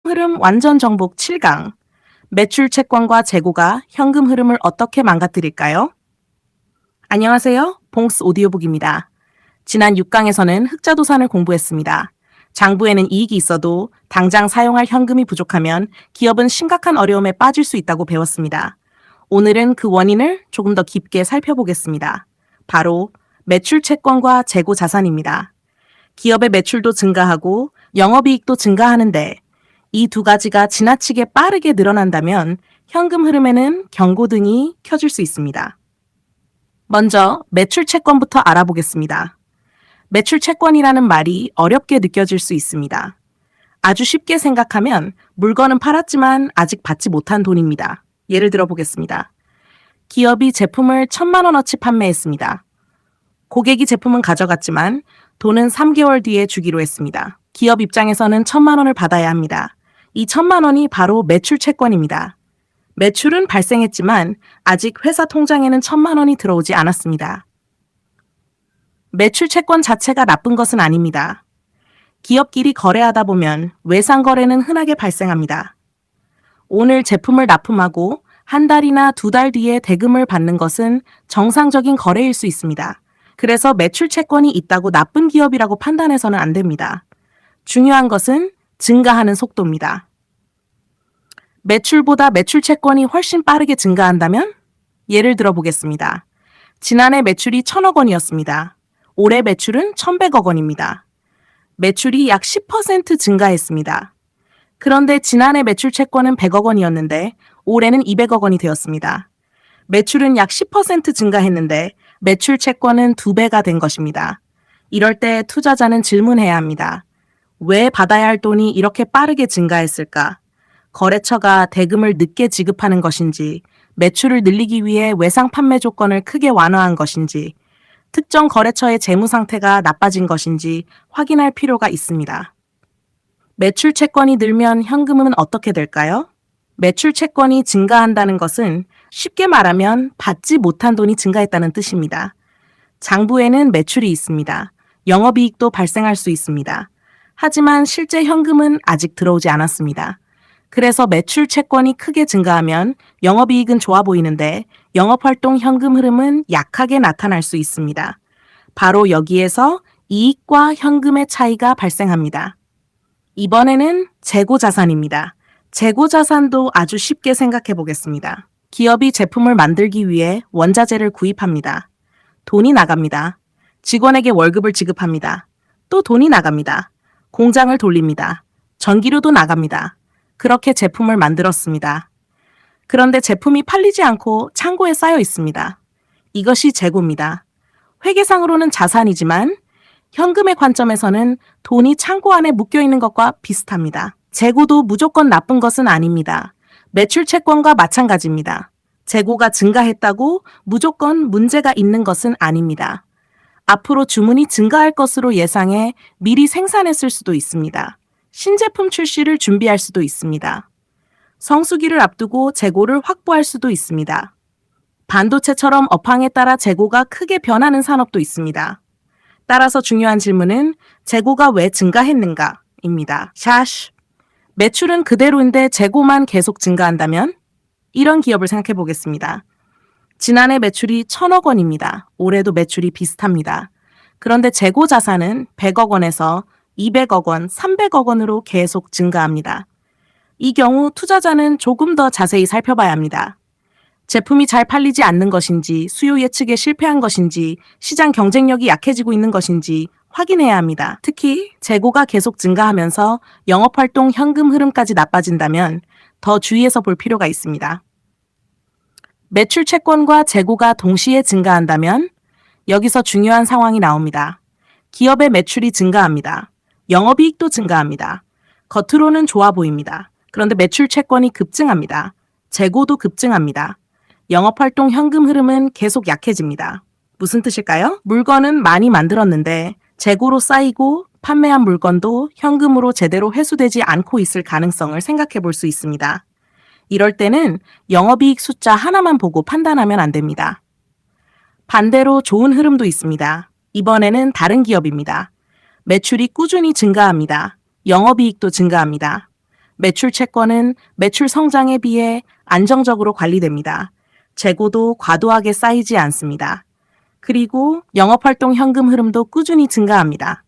흐름 완전 정복 7강. 매출 채권과 재고가 현금 흐름을 어떻게 망가뜨릴까요? 안녕하세요. 봉스 오디오북입니다. 지난 6강에서는 흑자도산을 공부했습니다. 장부에는 이익이 있어도 당장 사용할 현금이 부족하면 기업은 심각한 어려움에 빠질 수 있다고 배웠습니다. 오늘은 그 원인을 조금 더 깊게 살펴보겠습니다. 바로 매출 채권과 재고 자산입니다. 기업의 매출도 증가하고 영업이익도 증가하는데 이 두 가지가 지나치게 빠르게 늘어난다면 현금 흐름에는 경고등이 켜질 수 있습니다. 먼저 매출 채권부터 알아보겠습니다. 매출 채권이라는 말이 어렵게 느껴질 수 있습니다. 아주 쉽게 생각하면 물건은 팔았지만 아직 받지 못한 돈입니다. 예를 들어 보겠습니다. 기업이 제품을 1,000만 원어치 판매했습니다. 고객이 제품은 가져갔지만 돈은 3개월 뒤에 주기로 했습니다. 기업 입장에서는 1,000만 원을 받아야 합니다. 이 1,000만 원이 바로 매출 채권입니다. 매출은 발생했지만 아직 회사 통장에는 1,000만 원이 들어오지 않았습니다. 매출 채권 자체가 나쁜 것은 아닙니다. 기업끼리 거래하다 보면 외상 거래는 흔하게 발생합니다. 오늘 제품을 납품하고 한 달이나 2달 뒤에 대금을 받는 것은 정상적인 거래일 수 있습니다. 그래서 매출 채권이 있다고 나쁜 기업이라고 판단해서는 안 됩니다. 중요한 것은 증가하는 속도입니다. 매출보다 매출 채권이 훨씬 빠르게 증가한다면? 예를 들어 보겠습니다. 지난해 매출이 1,000억 원이었습니다. 올해 매출은 1,100억 원입니다. 매출이 약 10% 증가했습니다. 그런데 지난해 매출 채권은 100억 원이었는데 올해는 200억 원이 되었습니다. 매출은 약 10% 증가했는데 매출 채권은 2배가 된 것입니다. 이럴 때 투자자는 질문해야 합니다. 왜 받아야 할 돈이 이렇게 빠르게 증가했을까? 거래처가 대금을 늦게 지급하는 것인지, 매출을 늘리기 위해 외상 판매 조건을 크게 완화한 것인지, 특정 거래처의 재무 상태가 나빠진 것인지 확인할 필요가 있습니다. 매출 채권이 늘면 현금은 어떻게 될까요? 매출 채권이 증가한다는 것은 쉽게 말하면 받지 못한 돈이 증가했다는 뜻입니다. 장부에는 매출이 있습니다. 영업이익도 발생할 수 있습니다. 하지만 실제 현금은 아직 들어오지 않았습니다. 그래서 매출 채권이 크게 증가하면 영업이익은 좋아 보이는데 영업활동 현금 흐름은 약하게 나타날 수 있습니다. 바로 여기에서 이익과 현금의 차이가 발생합니다. 이번에는 재고자산입니다. 재고자산도 아주 쉽게 생각해 보겠습니다. 기업이 제품을 만들기 위해 원자재를 구입합니다. 돈이 나갑니다. 직원에게 월급을 지급합니다. 또 돈이 나갑니다. 공장을 돌립니다. 전기료도 나갑니다. 그렇게 제품을 만들었습니다. 그런데 제품이 팔리지 않고 창고에 쌓여 있습니다. 이것이 재고입니다. 회계상으로는 자산이지만 현금의 관점에서는 돈이 창고 안에 묶여 있는 것과 비슷합니다. 재고도 무조건 나쁜 것은 아닙니다. 매출 채권과 마찬가지입니다. 재고가 증가했다고 무조건 문제가 있는 것은 아닙니다. 앞으로 주문이 증가할 것으로 예상해 미리 생산했을 수도 있습니다. 신제품 출시를 준비할 수도 있습니다. 성수기를 앞두고 재고를 확보할 수도 있습니다. 반도체처럼 업황에 따라 재고가 크게 변하는 산업도 있습니다. 따라서 중요한 질문은 재고가 왜 증가했는가입니다. 샤쉬. 매출은 그대로인데 재고만 계속 증가한다면? 이런 기업을 생각해 보겠습니다. 지난해 매출이 1,000억 원입니다. 올해도 매출이 비슷합니다. 그런데 재고 자산은 100억 원에서 200억 원, 300억 원으로 계속 증가합니다. 이 경우 투자자는 조금 더 자세히 살펴봐야 합니다. 제품이 잘 팔리지 않는 것인지, 수요 예측에 실패한 것인지, 시장 경쟁력이 약해지고 있는 것인지 확인해야 합니다. 특히 재고가 계속 증가하면서 영업활동 현금 흐름까지 나빠진다면 더 주의해서 볼 필요가 있습니다. 매출 채권과 재고가 동시에 증가한다면 여기서 중요한 상황이 나옵니다. 기업의 매출이 증가합니다. 영업이익도 증가합니다. 겉으로는 좋아 보입니다. 그런데 매출 채권이 급증합니다. 재고도 급증합니다. 영업활동 현금 흐름은 계속 약해집니다. 무슨 뜻일까요? 물건은 많이 만들었는데 재고로 쌓이고 판매한 물건도 현금으로 제대로 회수되지 않고 있을 가능성을 생각해 볼 수 있습니다. 이럴 때는 영업이익 숫자 하나만 보고 판단하면 안 됩니다. 반대로 좋은 흐름도 있습니다. 이번에는 다른 기업입니다. 매출이 꾸준히 증가합니다. 영업이익도 증가합니다. 매출 채권은 매출 성장에 비해 안정적으로 관리됩니다. 재고도 과도하게 쌓이지 않습니다. 그리고 영업활동 현금 흐름도 꾸준히 증가합니다.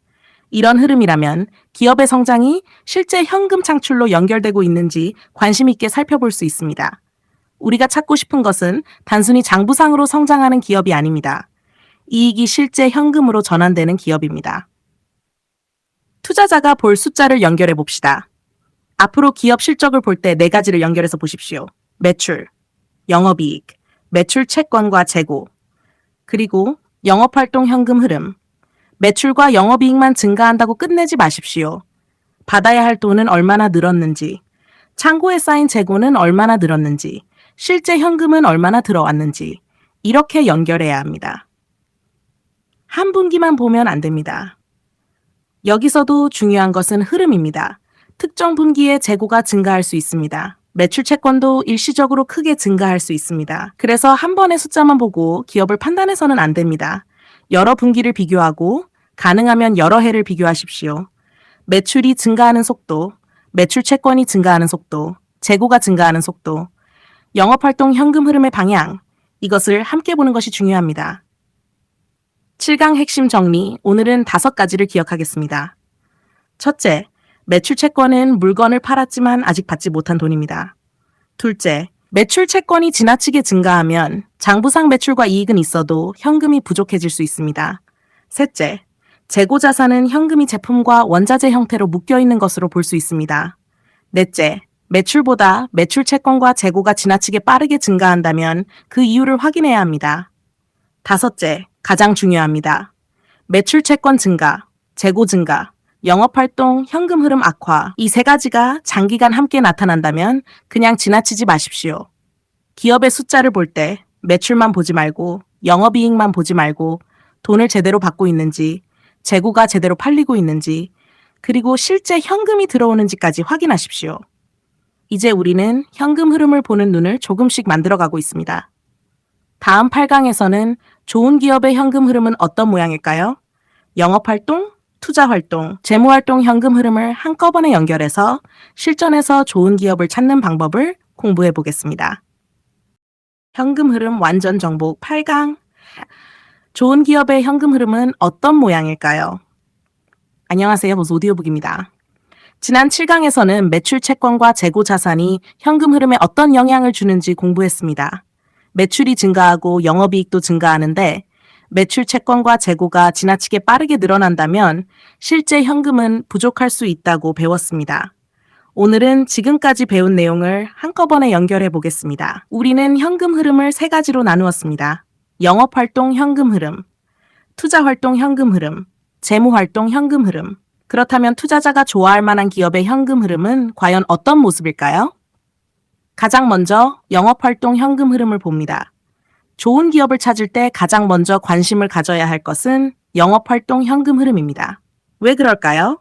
이런 흐름이라면 기업의 성장이 실제 현금 창출로 연결되고 있는지 관심 있게 살펴볼 수 있습니다. 우리가 찾고 싶은 것은 단순히 장부상으로 성장하는 기업이 아닙니다. 이익이 실제 현금으로 전환되는 기업입니다. 투자자가 볼 숫자를 연결해 봅시다. 앞으로 기업 실적을 볼 때 네 가지를 연결해서 보십시오. 매출, 영업이익, 매출 채권과 재고, 그리고 영업활동 현금 흐름. 매출과 영업이익만 증가한다고 끝내지 마십시오. 받아야 할 돈은 얼마나 늘었는지, 창고에 쌓인 재고는 얼마나 늘었는지, 실제 현금은 얼마나 들어왔는지 이렇게 연결해야 합니다. 한 분기만 보면 안 됩니다. 여기서도 중요한 것은 흐름입니다. 특정 분기에 재고가 증가할 수 있습니다. 매출 채권도 일시적으로 크게 증가할 수 있습니다. 그래서 한 번의 숫자만 보고 기업을 판단해서는 안 됩니다. 여러 분기를 비교하고 가능하면 여러 해를 비교하십시오. 매출이 증가하는 속도, 매출 채권이 증가하는 속도, 재고가 증가하는 속도, 영업활동 현금 흐름의 방향, 이것을 함께 보는 것이 중요합니다. 7강 핵심 정리, 오늘은 5가지를 기억하겠습니다. 첫째, 매출 채권은 물건을 팔았지만 아직 받지 못한 돈입니다. 둘째, 매출 채권이 지나치게 증가하면 장부상 매출과 이익은 있어도 현금이 부족해질 수 있습니다. 셋째, 재고 자산은 현금이 제품과 원자재 형태로 묶여 있는 것으로 볼 수 있습니다. 넷째, 매출보다 매출 채권과 재고가 지나치게 빠르게 증가한다면 그 이유를 확인해야 합니다. 다섯째, 가장 중요합니다. 매출 채권 증가, 재고 증가, 영업활동 현금 흐름 악화, 이 세 가지가 장기간 함께 나타난다면 그냥 지나치지 마십시오. 기업의 숫자를 볼 때 매출만 보지 말고 영업이익만 보지 말고 돈을 제대로 받고 있는지, 재고가 제대로 팔리고 있는지, 그리고 실제 현금이 들어오는지까지 확인하십시오. 이제 우리는 현금 흐름을 보는 눈을 조금씩 만들어가고 있습니다. 다음 8강에서는 좋은 기업의 현금 흐름은 어떤 모양일까요? 영업활동, 투자활동, 재무활동 현금 흐름을 한꺼번에 연결해서 실전에서 좋은 기업을 찾는 방법을 공부해 보겠습니다. 현금 흐름 완전 정복 8강. 좋은 기업의 현금 흐름은 어떤 모양일까요? 안녕하세요, 보스 오디오북입니다. 지난 7강에서는 매출 채권과 재고 자산이 현금 흐름에 어떤 영향을 주는지 공부했습니다. 매출이 증가하고 영업이익도 증가하는데 매출 채권과 재고가 지나치게 빠르게 늘어난다면 실제 현금은 부족할 수 있다고 배웠습니다. 오늘은 지금까지 배운 내용을 한꺼번에 연결해 보겠습니다. 우리는 현금 흐름을 3가지로 나누었습니다. 영업활동 현금 흐름, 투자활동 현금 흐름, 재무활동 현금 흐름. 그렇다면 투자자가 좋아할 만한 기업의 현금 흐름은 과연 어떤 모습일까요? 가장 먼저 영업활동 현금 흐름을 봅니다. 좋은 기업을 찾을 때 가장 먼저 관심을 가져야 할 것은 영업활동 현금 흐름입니다. 왜 그럴까요?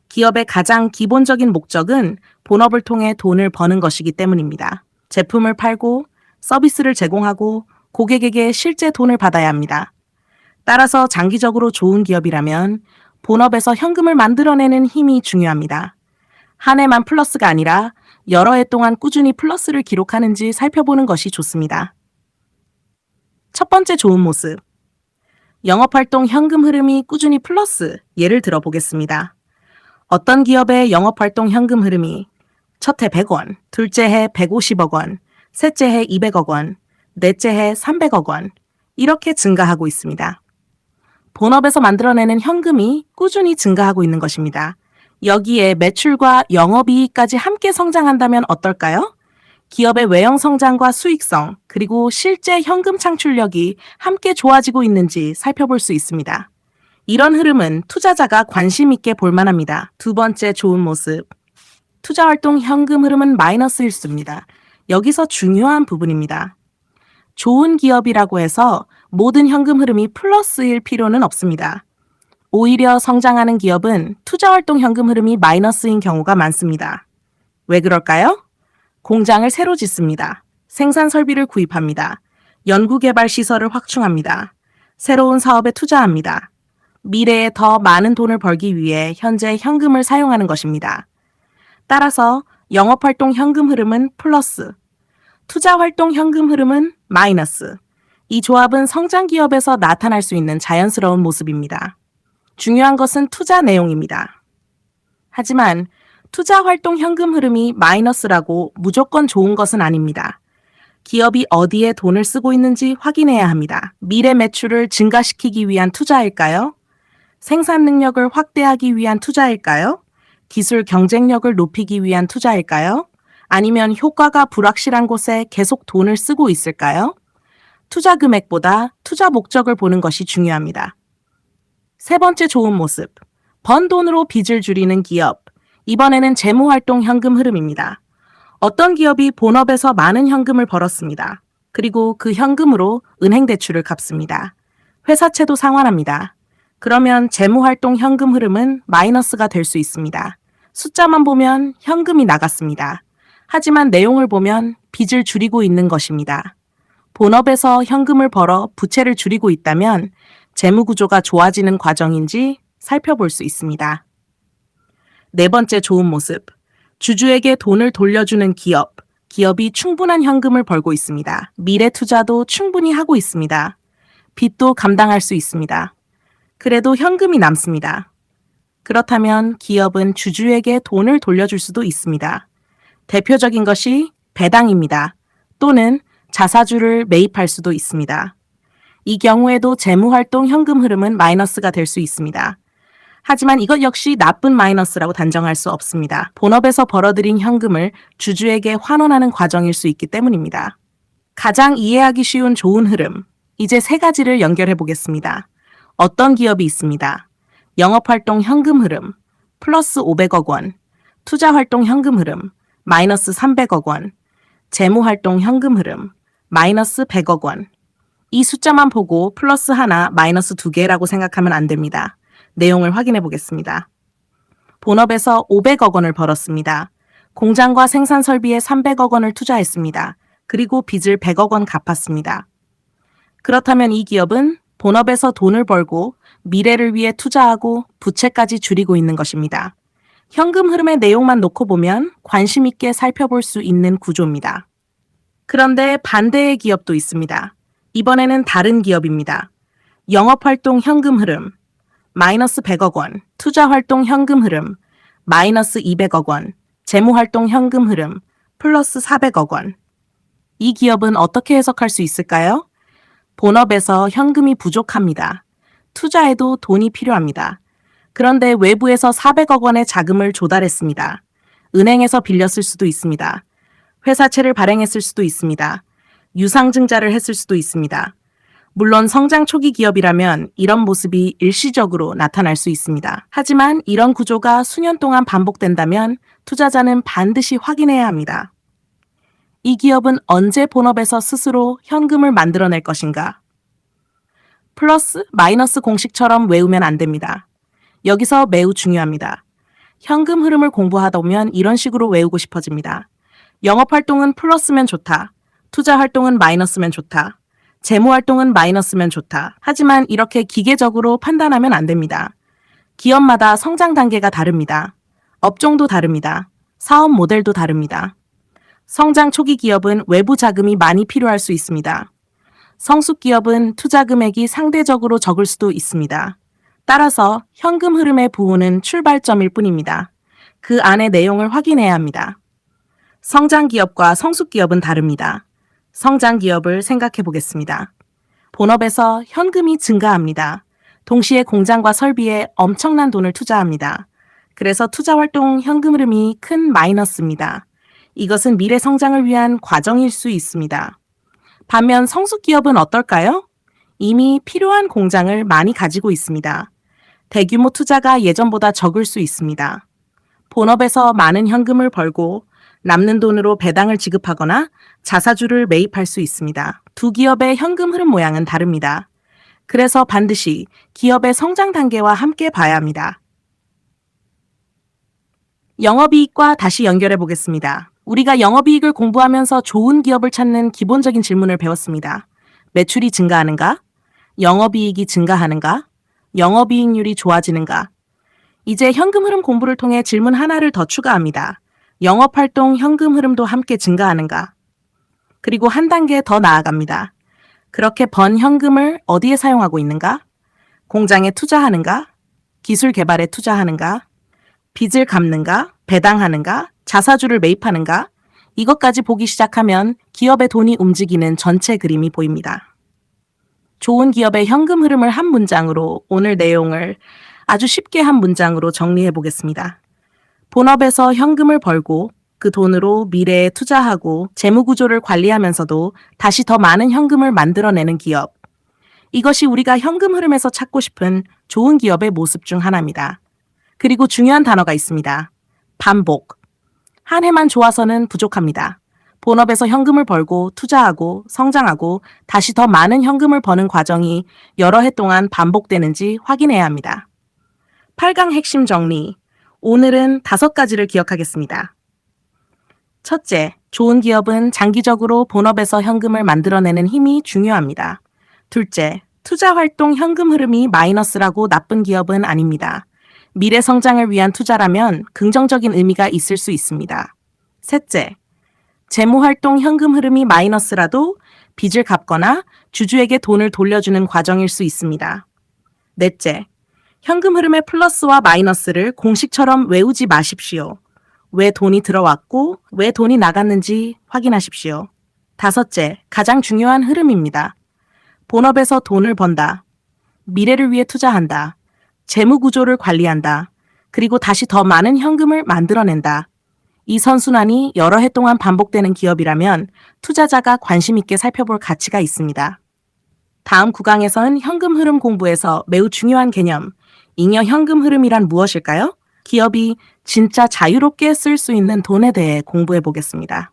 기업의 가장 기본적인 목적은 본업을 통해 돈을 버는 것이기 때문입니다. 제품을 팔고 서비스를 제공하고 고객에게 실제 돈을 받아야 합니다. 따라서 장기적으로 좋은 기업이라면 본업에서 현금을 만들어내는 힘이 중요합니다. 한 해만 플러스가 아니라 여러 해 동안 꾸준히 플러스를 기록하는지 살펴보는 것이 좋습니다. 첫 번째 좋은 모습. 영업활동 현금 흐름이 꾸준히 플러스, 예를 들어 보겠습니다. 어떤 기업의 영업활동 현금 흐름이 첫 해 100원, 둘째 해 150억 원, 셋째 해 200억 원, 넷째 해 300억 원, 이렇게 증가하고 있습니다. 본업에서 만들어내는 현금이 꾸준히 증가하고 있는 것입니다. 여기에 매출과 영업이익까지 함께 성장한다면 어떨까요? 기업의 외형 성장과 수익성, 그리고 실제 현금 창출력이 함께 좋아지고 있는지 살펴볼 수 있습니다. 이런 흐름은 투자자가 관심 있게 볼 만합니다. 두 번째 좋은 모습. 투자활동 현금 흐름은 마이너스일수입니다. 여기서 중요한 부분입니다. 좋은 기업이라고 해서 모든 현금 흐름이 플러스일 필요는 없습니다. 오히려 성장하는 기업은 투자활동 현금 흐름이 마이너스인 경우가 많습니다. 왜 그럴까요? 공장을 새로 짓습니다. 생산 설비를 구입합니다. 연구개발 시설을 확충합니다. 새로운 사업에 투자합니다. 미래에 더 많은 돈을 벌기 위해 현재 현금을 사용하는 것입니다. 따라서 영업활동 현금 흐름은 플러스, 투자활동 현금 흐름은 마이너스. 이 조합은 성장 기업에서 나타날 수 있는 자연스러운 모습입니다. 중요한 것은 투자 내용입니다. 하지만 투자활동 현금 흐름이 마이너스라고 무조건 좋은 것은 아닙니다. 기업이 어디에 돈을 쓰고 있는지 확인해야 합니다. 미래 매출을 증가시키기 위한 투자일까요? 생산 능력을 확대하기 위한 투자일까요? 기술 경쟁력을 높이기 위한 투자일까요? 아니면 효과가 불확실한 곳에 계속 돈을 쓰고 있을까요? 투자 금액보다 투자 목적을 보는 것이 중요합니다. 세 번째 좋은 모습. 번 돈으로 빚을 줄이는 기업. 이번에는 재무활동 현금 흐름입니다. 어떤 기업이 본업에서 많은 현금을 벌었습니다. 그리고 그 현금으로 은행 대출을 갚습니다. 회사채도 상환합니다. 그러면 재무활동 현금 흐름은 마이너스가 될 수 있습니다. 숫자만 보면 현금이 나갔습니다. 하지만 내용을 보면 빚을 줄이고 있는 것입니다. 본업에서 현금을 벌어 부채를 줄이고 있다면 재무 구조가 좋아지는 과정인지 살펴볼 수 있습니다. 네 번째 좋은 모습. 주주에게 돈을 돌려주는 기업. 기업이 충분한 현금을 벌고 있습니다. 미래 투자도 충분히 하고 있습니다. 빚도 감당할 수 있습니다. 그래도 현금이 남습니다. 그렇다면 기업은 주주에게 돈을 돌려줄 수도 있습니다. 대표적인 것이 배당입니다. 또는 자사주를 매입할 수도 있습니다. 이 경우에도 재무활동 현금 흐름은 마이너스가 될 수 있습니다. 하지만 이것 역시 나쁜 마이너스라고 단정할 수 없습니다. 본업에서 벌어들인 현금을 주주에게 환원하는 과정일 수 있기 때문입니다. 가장 이해하기 쉬운 좋은 흐름. 이제 세 가지를 연결해 보겠습니다. 어떤 기업이 있습니다. 영업활동 현금 흐름, 플러스 500억 원, 투자활동 현금 흐름, 마이너스 300억 원, 재무활동 현금 흐름, 마이너스 100억 원. 이 숫자만 보고 플러스 하나, 마이너스 두 개라고 생각하면 안 됩니다. 내용을 확인해 보겠습니다. 본업에서 500억 원을 벌었습니다. 공장과 생산 설비에 300억 원을 투자했습니다. 그리고 빚을 100억 원 갚았습니다. 그렇다면 이 기업은 본업에서 돈을 벌고 미래를 위해 투자하고 부채까지 줄이고 있는 것입니다. 현금 흐름의 내용만 놓고 보면 관심 있게 살펴볼 수 있는 구조입니다. 그런데 반대의 기업도 있습니다. 이번에는 다른 기업입니다. 영업활동 현금 흐름, 마이너스 100억 원, 투자활동 현금 흐름, 마이너스 200억 원, 재무활동 현금 흐름, 플러스 400억 원. 이 기업은 어떻게 해석할 수 있을까요? 본업에서 현금이 부족합니다. 투자에도 돈이 필요합니다. 그런데 외부에서 400억 원의 자금을 조달했습니다. 은행에서 빌렸을 수도 있습니다. 회사채를 발행했을 수도 있습니다. 유상증자를 했을 수도 있습니다. 물론 성장 초기 기업이라면 이런 모습이 일시적으로 나타날 수 있습니다. 하지만 이런 구조가 수년 동안 반복된다면 투자자는 반드시 확인해야 합니다. 이 기업은 언제 본업에서 스스로 현금을 만들어낼 것인가? 플러스, 마이너스 공식처럼 외우면 안 됩니다. 여기서 매우 중요합니다. 현금 흐름을 공부하다 보면 이런 식으로 외우고 싶어집니다. 영업활동은 플러스면 좋다. 투자활동은 마이너스면 좋다. 재무활동은 마이너스면 좋다. 하지만 이렇게 기계적으로 판단하면 안 됩니다. 기업마다 성장 단계가 다릅니다. 업종도 다릅니다. 사업 모델도 다릅니다. 성장 초기 기업은 외부 자금이 많이 필요할 수 있습니다. 성숙 기업은 투자 금액이 상대적으로 적을 수도 있습니다. 따라서 현금 흐름의 부호는 출발점일 뿐입니다. 그 안의 내용을 확인해야 합니다. 성장 기업과 성숙 기업은 다릅니다. 성장 기업을 생각해 보겠습니다. 본업에서 현금이 증가합니다. 동시에 공장과 설비에 엄청난 돈을 투자합니다. 그래서 투자활동 현금 흐름이 큰 마이너스입니다. 이것은 미래 성장을 위한 과정일 수 있습니다. 반면 성숙 기업은 어떨까요? 이미 필요한 공장을 많이 가지고 있습니다. 대규모 투자가 예전보다 적을 수 있습니다. 본업에서 많은 현금을 벌고 남는 돈으로 배당을 지급하거나 자사주를 매입할 수 있습니다. 두 기업의 현금 흐름 모양은 다릅니다. 그래서 반드시 기업의 성장 단계와 함께 봐야 합니다. 영업이익과 다시 연결해 보겠습니다. 우리가 영업이익을 공부하면서 좋은 기업을 찾는 기본적인 질문을 배웠습니다. 매출이 증가하는가? 영업이익이 증가하는가? 영업이익률이 좋아지는가? 이제 현금 흐름 공부를 통해 질문 하나를 더 추가합니다. 영업활동 현금 흐름도 함께 증가하는가? 그리고 한 단계 더 나아갑니다. 그렇게 번 현금을 어디에 사용하고 있는가? 공장에 투자하는가? 기술 개발에 투자하는가? 빚을 갚는가? 배당하는가? 자사주를 매입하는가? 이것까지 보기 시작하면 기업의 돈이 움직이는 전체 그림이 보입니다. 좋은 기업의 현금 흐름을 한 문장으로 오늘 내용을 아주 쉽게 한 문장으로 정리해 보겠습니다. 본업에서 현금을 벌고 그 돈으로 미래에 투자하고 재무 구조를 관리하면서도 다시 더 많은 현금을 만들어내는 기업. 이것이 우리가 현금 흐름에서 찾고 싶은 좋은 기업의 모습 중 하나입니다. 그리고 중요한 단어가 있습니다. 반복. 한 해만 좋아서는 부족합니다. 본업에서 현금을 벌고 투자하고 성장하고 다시 더 많은 현금을 버는 과정이 여러 해 동안 반복되는지 확인해야 합니다. 8강 핵심 정리. 오늘은 5가지를 기억하겠습니다. 첫째, 좋은 기업은 장기적으로 본업에서 현금을 만들어내는 힘이 중요합니다. 둘째, 투자 활동 현금 흐름이 마이너스라고 나쁜 기업은 아닙니다. 미래 성장을 위한 투자라면 긍정적인 의미가 있을 수 있습니다. 셋째, 재무 활동 현금 흐름이 마이너스라도 빚을 갚거나 주주에게 돈을 돌려주는 과정일 수 있습니다. 넷째, 현금 흐름의 플러스와 마이너스를 공식처럼 외우지 마십시오. 왜 돈이 들어왔고 왜 돈이 나갔는지 확인하십시오. 다섯째, 가장 중요한 흐름입니다. 본업에서 돈을 번다. 미래를 위해 투자한다. 재무 구조를 관리한다. 그리고 다시 더 많은 현금을 만들어낸다. 이 선순환이 여러 해 동안 반복되는 기업이라면 투자자가 관심 있게 살펴볼 가치가 있습니다. 다음 구강에서는 현금 흐름 공부에서 매우 중요한 개념, 잉여 현금 흐름이란 무엇일까요? 기업이 진짜 자유롭게 쓸 수 있는 돈에 대해 공부해 보겠습니다.